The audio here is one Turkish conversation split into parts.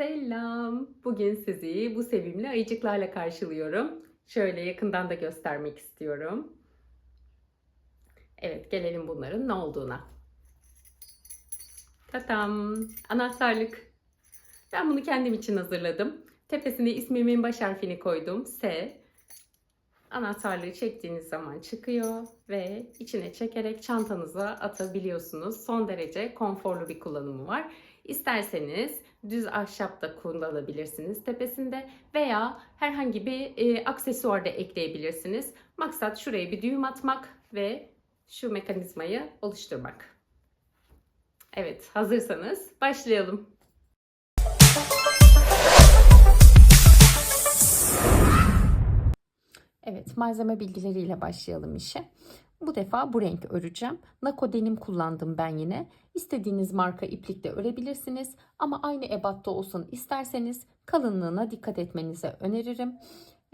Selam. Bugün sizi bu sevimli ayıcıklarla karşılıyorum. Şöyle yakından da göstermek istiyorum. Evet, gelelim bunların ne olduğuna. Tatam! Anahtarlık. Ben bunu kendim için hazırladım. Tepesine ismimin baş harfini koydum. S. Anahtarlığı çektiğiniz zaman çıkıyor ve içine çekerek çantanıza atabiliyorsunuz. Son derece konforlu bir kullanımı var. İsterseniz düz ahşap da kullanabilirsiniz tepesinde veya herhangi bir aksesuar da ekleyebilirsiniz. Maksat şuraya bir düğüm atmak ve şu mekanizmayı oluşturmak. Evet, hazırsanız başlayalım. Evet, malzeme bilgileriyle başlayalım işe. Bu defa bu renk öreceğim. Nako denim kullandım ben yine. İstediğiniz marka iplikle örebilirsiniz. Ama aynı ebatta olsun isterseniz kalınlığına dikkat etmenizi öneririm.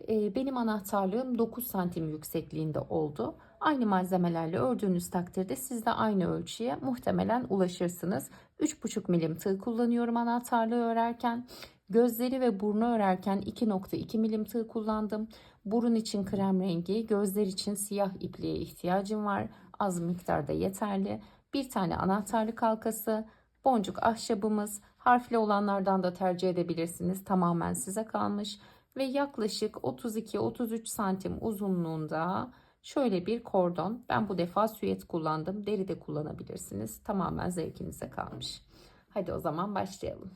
Benim anahtarlığım 9 santim yüksekliğinde oldu. Aynı malzemelerle ördüğünüz takdirde siz de aynı ölçüye muhtemelen ulaşırsınız. 3,5 milim tığ kullanıyorum anahtarlığı örerken. Gözleri ve burnu örerken 2,2 milim tığ kullandım. Burun için krem rengi, gözler için siyah ipliğe ihtiyacım var. Az miktarda yeterli. Bir tane anahtarlık halkası, boncuk ahşabımız, harfli olanlardan da tercih edebilirsiniz. Tamamen size kalmış. Ve yaklaşık 32-33 santim uzunluğunda şöyle bir kordon. Ben bu defa süet kullandım. Deri de kullanabilirsiniz. Tamamen zevkinize kalmış. Hadi o zaman başlayalım.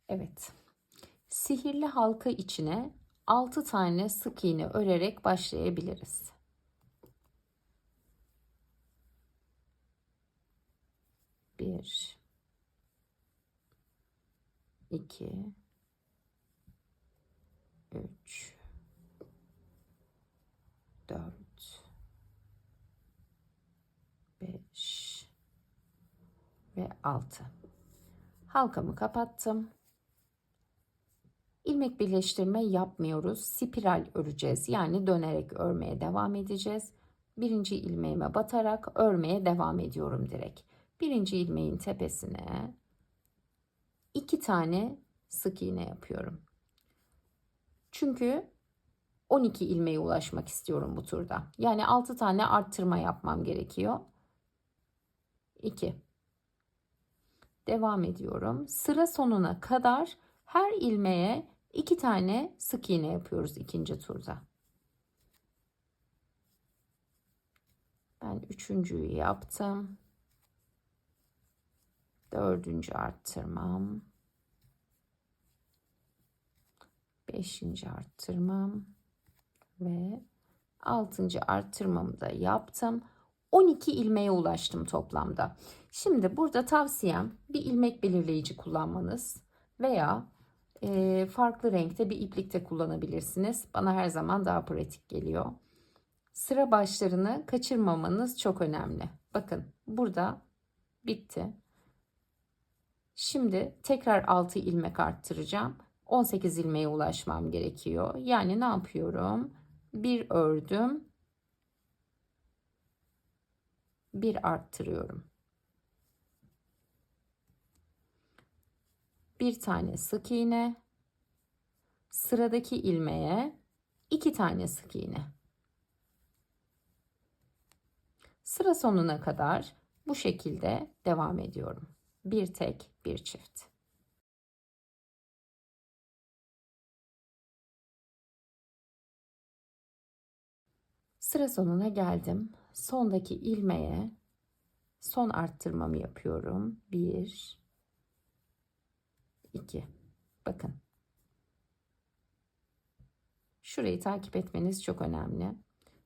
Evet. Sihirli halka içine 6 tane sık iğne örerek başlayabiliriz. Bir, iki, üç, dört, beş ve 6. Halkamı kapattım. İlmek birleştirme yapmıyoruz. Spiral öreceğiz. Yani dönerek örmeye devam edeceğiz. Birinci ilmeğime batarak örmeye devam ediyorum direkt. Birinci ilmeğin tepesine 2 tane sık iğne yapıyorum. Çünkü 12 ilmeğe ulaşmak istiyorum bu turda. Yani 6 tane arttırma yapmam gerekiyor. 2. Devam ediyorum. Sıra sonuna kadar her ilmeğe 2 tane sık iğne yapıyoruz ikinci turda. Ben üçüncüyü yaptım. Dördüncü arttırmam. Beşinci arttırmam. Ve altıncı arttırmamı da yaptım. 12 ilmeğe ulaştım toplamda. Şimdi burada tavsiyem bir ilmek belirleyici kullanmanız veya farklı renkte bir iplik de kullanabilirsiniz. Bana her zaman daha pratik geliyor. Sıra başlarını kaçırmamanız çok önemli. Bakın burada bitti. Şimdi tekrar 6 ilmek arttıracağım. 18 ilmeğe ulaşmam gerekiyor. Yani ne yapıyorum? Bir ördüm. Bir arttırıyorum. Bir tane sık iğne. Sıradaki ilmeğe 2 tane sık iğne. Sıra sonuna kadar bu şekilde devam ediyorum. Bir tek, bir çift. Sıra sonuna geldim. Sondaki ilmeğe son arttırmamı yapıyorum. 1 2. Bakın. Şurayı takip etmeniz çok önemli.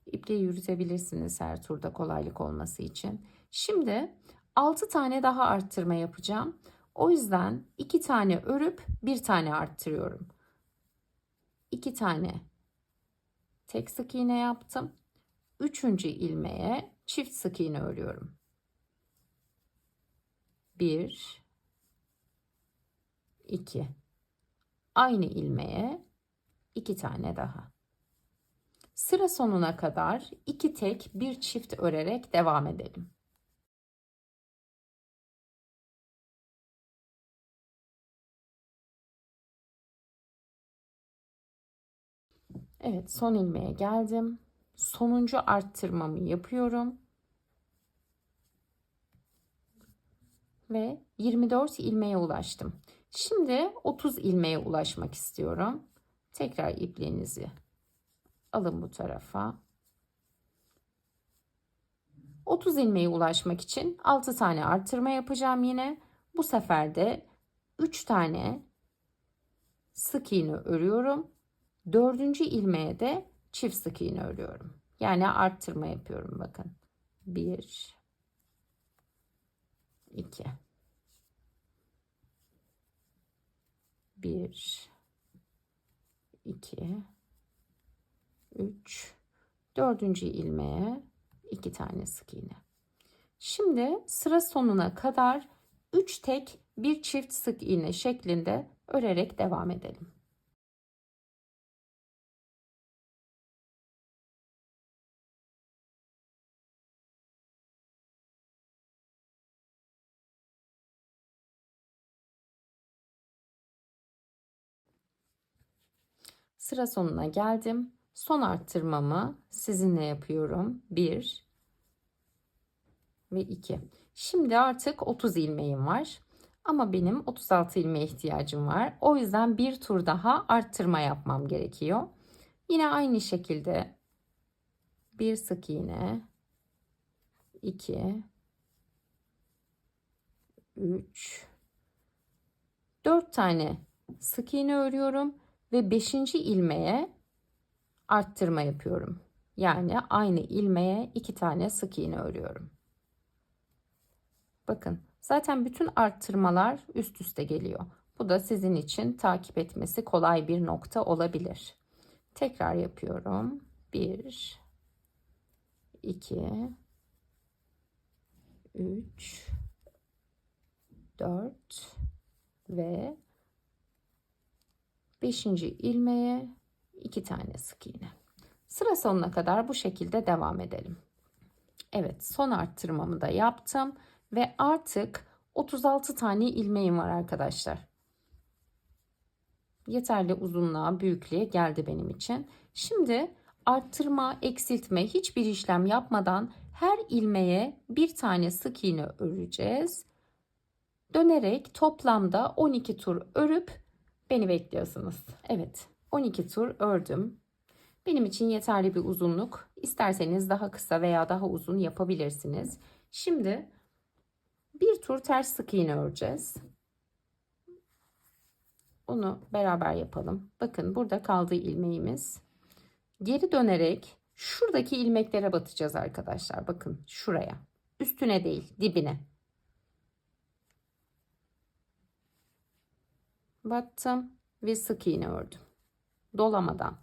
İpliği yürütebilirsiniz her turda kolaylık olması için. Şimdi 6 tane daha arttırma yapacağım. O yüzden 2 tane örüp 1 tane arttırıyorum. 2 tane tek sık iğne yaptım. Üçüncü ilmeğe çift sık iğne örüyorum. 1 2. Aynı ilmeğe 2 tane daha. Sıra sonuna kadar 2 tek bir çift örerek devam edelim. Evet, son ilmeğe geldim. Sonuncu arttırmamı yapıyorum. Ve 24 ilmeğe ulaştım. Şimdi 30 ilmeğe ulaşmak istiyorum. Tekrar ipliğinizi alın bu tarafa. 30 ilmeğe ulaşmak için 6 tane arttırma yapacağım yine. Bu sefer de 3 tane sık iğne örüyorum. 4. ilmeğe de çift sık iğne örüyorum. Yani arttırma yapıyorum bakın. 1 2 1 2 3 4. ilmeğe 2 tane sık iğne. Şimdi sıra sonuna kadar 3 tek bir çift sık iğne şeklinde örerek devam edelim. Sıra sonuna geldim. Son arttırmamı sizinle yapıyorum. 1 ve 2. Şimdi artık 30 ilmeğim var. Ama benim 36 ilmeğe ihtiyacım var. O yüzden bir tur daha arttırma yapmam gerekiyor. Yine aynı şekilde bir sık iğne, 2, 3, 4 tane sık iğne örüyorum ve 5. ilmeğe arttırma yapıyorum. Yani aynı ilmeğe 2 tane sık iğne örüyorum. Bakın zaten bütün arttırmalar üst üste geliyor. Bu da sizin için takip etmesi kolay bir nokta olabilir. Tekrar yapıyorum. 1 2 3 4 ve 5. ilmeğe 2 tane sık iğne. Sıra sonuna kadar bu şekilde devam edelim. Evet, son arttırmamı da yaptım ve artık 36 tane ilmeğim var arkadaşlar. Yeterli uzunluğa, büyüklüğe geldi benim için. Şimdi arttırma, eksiltme hiçbir işlem yapmadan her ilmeğe bir tane sık iğne öreceğiz. Dönerek toplamda 12 tur örüp beni bekliyorsunuz. Evet, 12 tur ördüm. Benim için yeterli bir uzunluk. İsterseniz daha kısa veya daha uzun yapabilirsiniz. Şimdi bir tur ters sık iğne öreceğiz. Onu beraber yapalım. Bakın burada kaldı ilmeğimiz. Geri dönerek şuradaki ilmeklere batacağız arkadaşlar. Bakın şuraya. Üstüne değil, dibine. Battım ve sık iğne ördüm. Dolamadan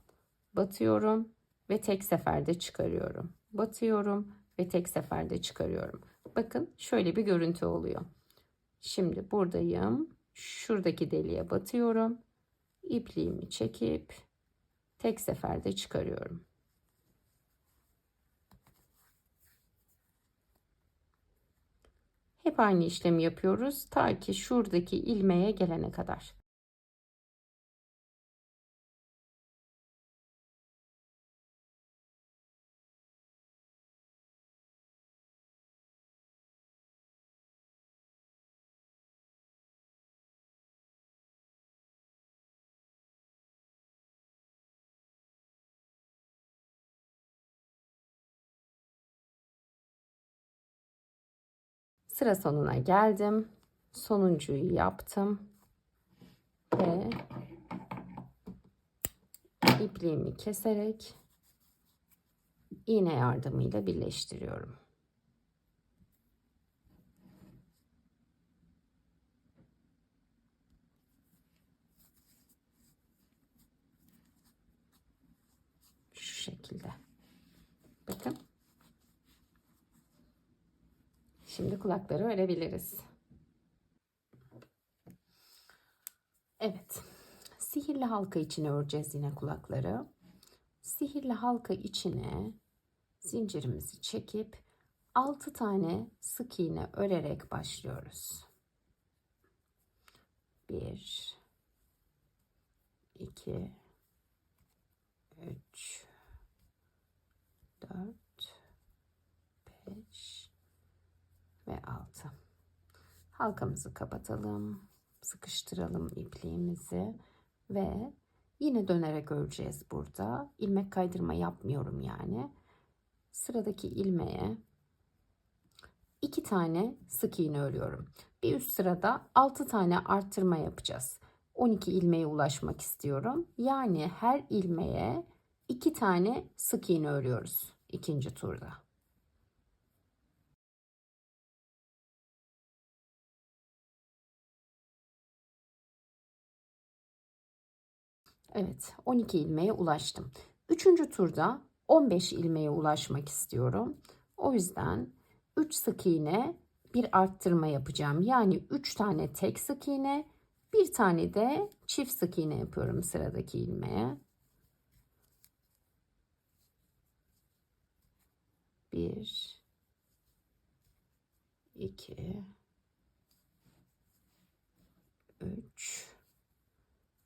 batıyorum ve tek seferde çıkarıyorum. Batıyorum ve tek seferde çıkarıyorum. Bakın şöyle bir görüntü oluyor. Şimdi buradayım. Şuradaki deliğe batıyorum. İpliğimi çekip tek seferde çıkarıyorum. Hep aynı işlemi yapıyoruz ta ki şuradaki ilmeğe gelene kadar. Sıra sonuna geldim. Sonuncuyu yaptım ve ipliğimi keserek iğne yardımıyla birleştiriyorum. Şu şekilde. Bakın. Şimdi kulakları örebiliriz. Evet. Sihirli halka içine öreceğiz yine kulakları. Sihirli halka içine zincirimizi çekip 6 tane sık iğne örerek başlıyoruz. 1 2 3, 4, 5 ve 6. Halkamızı kapatalım. Sıkıştıralım ipliğimizi ve yine dönerek öreceğiz burada. İlmek kaydırma yapmıyorum yani. Sıradaki ilmeğe 2 tane sık iğne örüyorum. Bir üst sırada 6 tane arttırma yapacağız. 12 ilmeğe ulaşmak istiyorum. Yani her ilmeğe 2 tane sık iğne örüyoruz ikinci turda. Evet, 12 ilmeğe ulaştım. Üçüncü turda 15 ilmeğe ulaşmak istiyorum. O yüzden 3 sık iğne, bir arttırma yapacağım. Yani 3 tane tek sık iğne, bir tane de çift sık iğne yapıyorum sıradaki ilmeğe. 1, 2, 3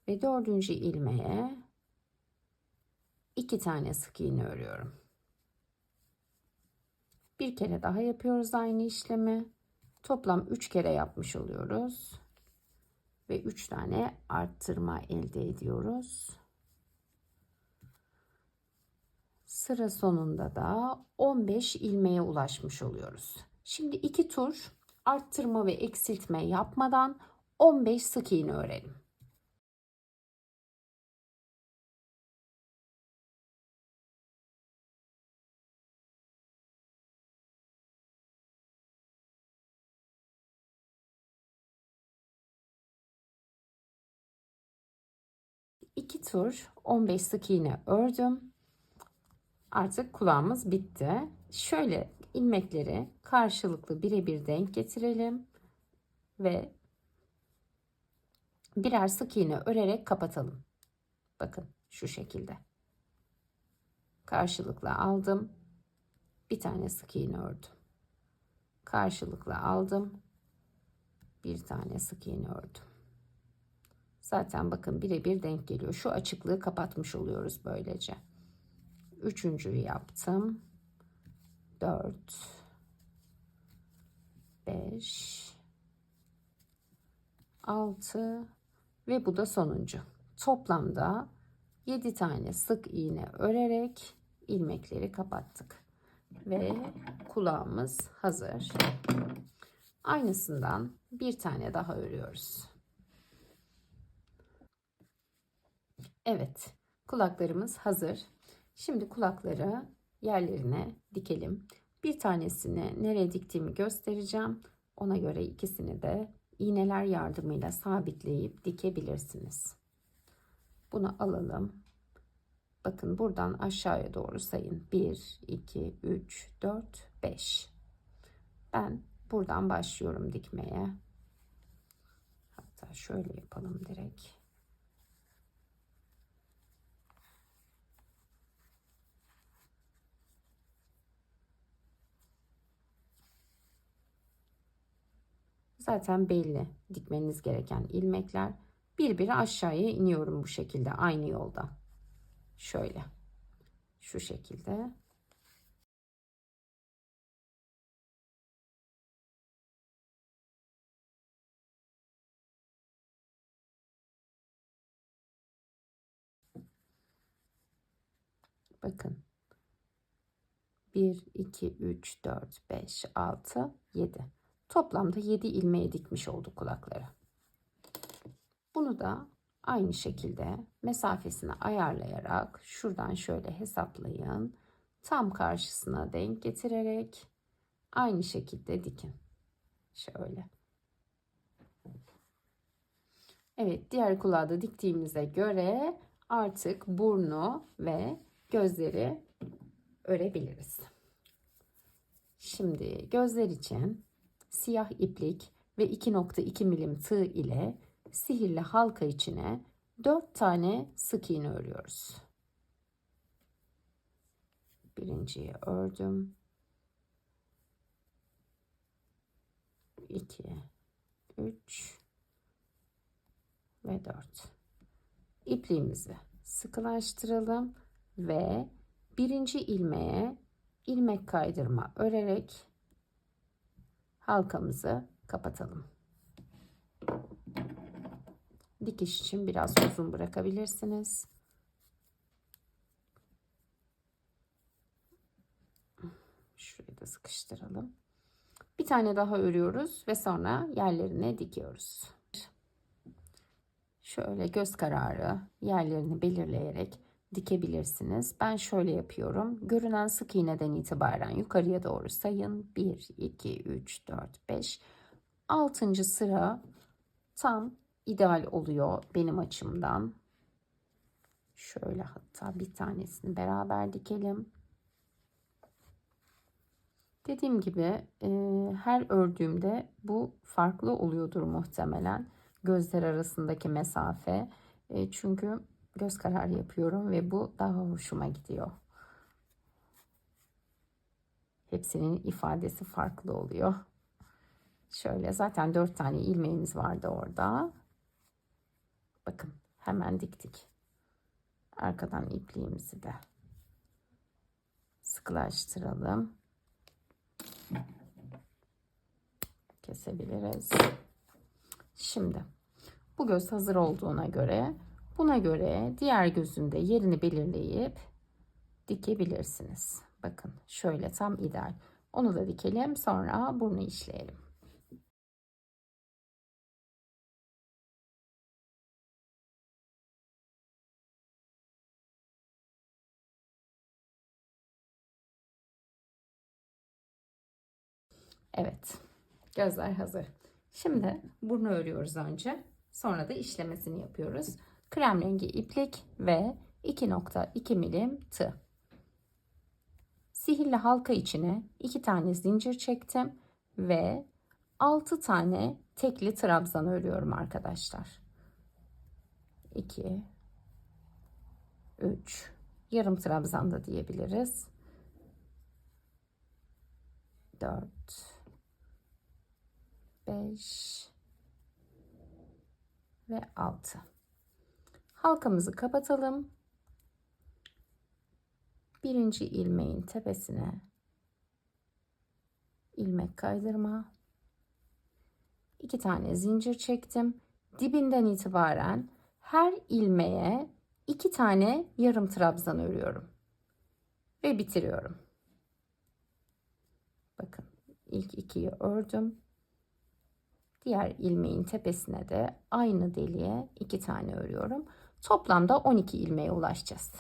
ve dördüncü ilmeğe 2 tane sık iğne örüyorum. Bir kere daha yapıyoruz aynı işlemi. Toplam 3 kere yapmış oluyoruz. Ve 3 tane arttırma elde ediyoruz. Sıra sonunda da 15 ilmeğe ulaşmış oluyoruz. Şimdi 2 tur arttırma ve eksiltme yapmadan 15 sık iğne örelim. İki tur 15 sık iğne ördüm. Artık kulağımız bitti. Şöyle ilmekleri karşılıklı birebir denk getirelim ve birer sık iğne örerek kapatalım. Bakın şu şekilde. Karşılıklı aldım. Bir tane sık iğne ördüm. Karşılıklı aldım. Bir tane sık iğne ördüm. Zaten bakın birebir denk geliyor. Şu açıklığı kapatmış oluyoruz böylece. Üçüncüyü yaptım. 4, 5, 6 ve bu da sonuncu. Toplamda 7 tane sık iğne örerek ilmekleri kapattık. Ve kulağımız hazır. Aynısından bir tane daha örüyoruz. Evet, kulaklarımız hazır. Şimdi kulakları yerlerine dikelim. Bir tanesini nereye diktiğimi göstereceğim. Ona göre ikisini de iğneler yardımıyla sabitleyip dikebilirsiniz. Bunu alalım. Bakın buradan aşağıya doğru sayın. 1, 2, 3, 4, 5. Ben buradan başlıyorum dikmeye. Hatta şöyle yapalım direkt. Zaten belli dikmeniz gereken ilmekler. Bir aşağıya iniyorum bu şekilde aynı yolda. Şöyle. Şu şekilde. Bakın. 1, 2, 3, 4, 5, 6, 7. Toplamda 7 ilmeğe dikmiş olduk kulakları. Bunu da aynı şekilde mesafesini ayarlayarak şuradan şöyle hesaplayın. Tam karşısına denk getirerek aynı şekilde dikin. Şöyle. Evet, diğer kulağı da diktiğimize göre artık burnu ve gözleri örebiliriz. Şimdi gözler için siyah iplik ve 2,2 milim tığ ile sihirli halka içine 4 tane sık iğne örüyoruz. Birinciyi ördüm. 2, 3 ve 4. İpliğimizi sıkılaştıralım ve birinci ilmeğe ilmek kaydırma örerek halkamızı kapatalım. Dikiş için biraz uzun bırakabilirsiniz. Şurayı da sıkıştıralım. Bir tane daha örüyoruz ve sonra yerlerine dikiyoruz. Şöyle göz kararı yerlerini belirleyerek dikebilirsiniz. Ben şöyle yapıyorum. Görünen sık iğneden itibaren yukarıya doğru sayın. 1, 2, 3, 4, 5. 6. sıra tam ideal oluyor benim açımdan. Şöyle hatta bir tanesini beraber dikelim. Dediğim gibi her ördüğümde bu farklı oluyordur muhtemelen. Gözler arasındaki mesafe. Çünkü göz kararı yapıyorum ve bu daha hoşuma gidiyor. Hepsinin ifadesi farklı oluyor. Şöyle zaten 4 tane ilmeğimiz vardı orada. Bakın hemen diktik. Arkadan ipliğimizi de sıkılaştıralım. Kesebiliriz. Şimdi bu göz hazır olduğuna göre buna göre diğer gözün de yerini belirleyip dikebilirsiniz. Bakın şöyle tam ideal. Onu da dikelim, sonra burnu işleyelim. Evet, gözler hazır. Şimdi burnu örüyoruz önce. Sonra da işlemesini yapıyoruz. Krem rengi iplik ve 2,2 milim tığ. Sihirli halka içine 2 tane zincir çektim ve 6 tane tekli trabzan örüyorum arkadaşlar. 2, 3, yarım trabzan da diyebiliriz. 4, 5 ve 6. Halkamızı kapatalım. Birinci ilmeğin tepesine ilmek kaydırma. 2 tane zincir çektim. Dibinden itibaren her ilmeğe 2 tane yarım trabzan örüyorum. Ve bitiriyorum. Bakın ilk 2'yi ördüm. Diğer ilmeğin tepesine de aynı deliğe 2 tane örüyorum. Toplamda 12 ilmeğe ulaşacağız.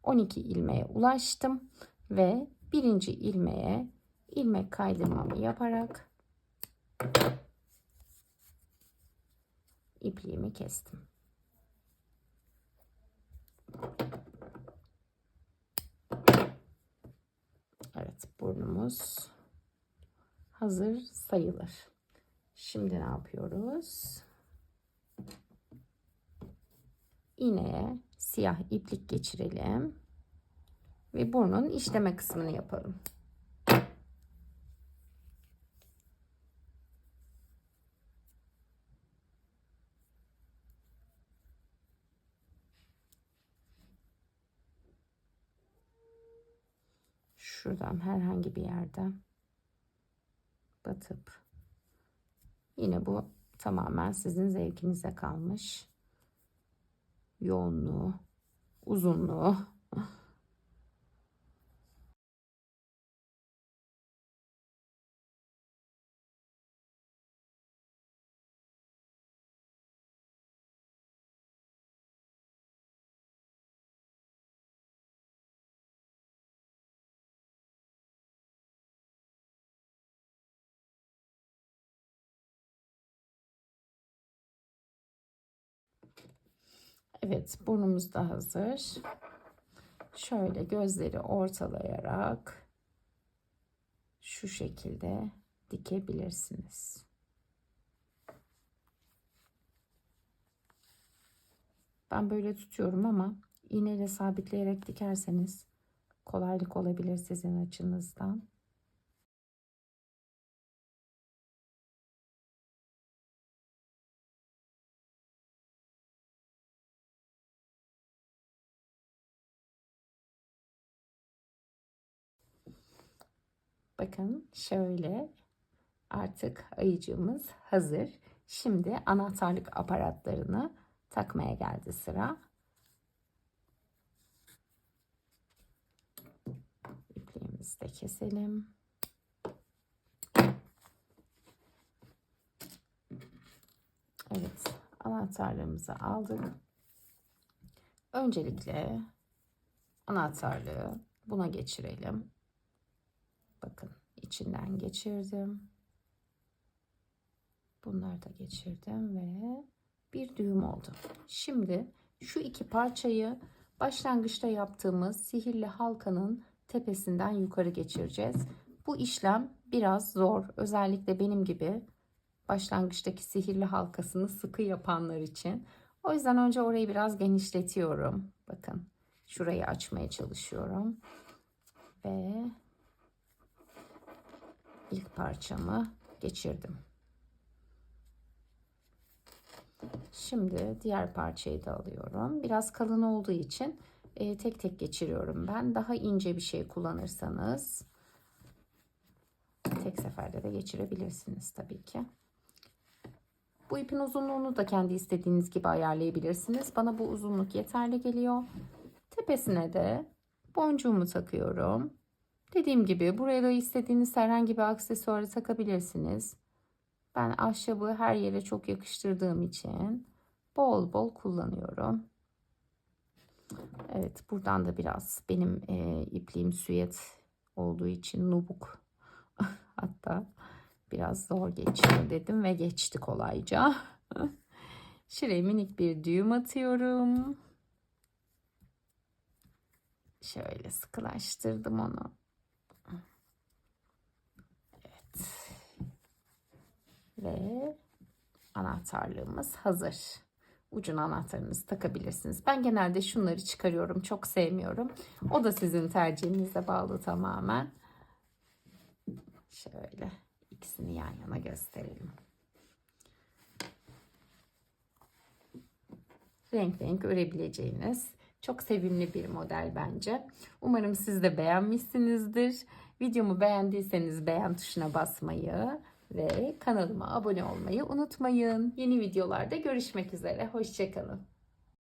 ...12 ilmeğe ulaştım ve birinci ilmeğe ilmek kaydırmamı yaparak ipliğimi kestim. Evet, burnumuz hazır sayılır. Şimdi ne yapıyoruz? İğneye siyah iplik geçirelim ve burnun işleme kısmını yapalım. Şuradan herhangi bir yerden batıp, yine bu tamamen sizin zevkinize kalmış. Yoğunluğu, uzunluğu. Evet, burnumuz da hazır. Şöyle gözleri ortalayarak şu şekilde dikebilirsiniz. Ben böyle tutuyorum ama iğneyle sabitleyerek dikerseniz kolaylık olabilir sizin açınızdan. Bakın şöyle artık ayıcığımız hazır. Şimdi anahtarlık aparatlarını takmaya geldi sıra. İpliğimizi de keselim. Evet, anahtarlarımızı aldık. Öncelikle anahtarlığı buna geçirelim. Bakın içinden geçirdim. Bunları da geçirdim ve bir düğüm oldu. Şimdi şu iki parçayı başlangıçta yaptığımız sihirli halkanın tepesinden yukarı geçireceğiz. Bu işlem biraz zor. Özellikle benim gibi başlangıçtaki sihirli halkasını sıkı yapanlar için. O yüzden önce orayı biraz genişletiyorum. Bakın şurayı açmaya çalışıyorum. Ve ilk parçamı geçirdim. Şimdi diğer parçayı da alıyorum. Biraz kalın olduğu için tek tek geçiriyorum ben. Daha ince bir şey kullanırsanız tek seferde de geçirebilirsiniz tabii ki. Bu ipin uzunluğunu da kendi istediğiniz gibi ayarlayabilirsiniz. Bana bu uzunluk yeterli geliyor. Tepesine de boncuğumu takıyorum. Dediğim gibi buraya da istediğiniz herhangi bir aksesuarı takabilirsiniz. Ben ahşabı her yere çok yakıştırdığım için bol bol kullanıyorum. Evet, buradan da biraz benim ipliğim süet olduğu için nubuk. Hatta biraz zor geçiyor dedim ve geçti kolayca. Şuraya minik bir düğüm atıyorum. Şöyle sıkılaştırdım onu. Evet. Ve anahtarlığımız hazır. Ucuna anahtarınızı takabilirsiniz. Ben genelde şunları çıkarıyorum. Çok sevmiyorum. O da sizin tercihinize bağlı tamamen. Şöyle ikisini yan yana gösterelim. Renk renk örebileceğiniz çok sevimli bir model bence. Umarım siz de beğenmişsinizdir. Videomu beğendiyseniz beğen tuşuna basmayı ve kanalıma abone olmayı unutmayın. Yeni videolarda görüşmek üzere. Hoşça kalın.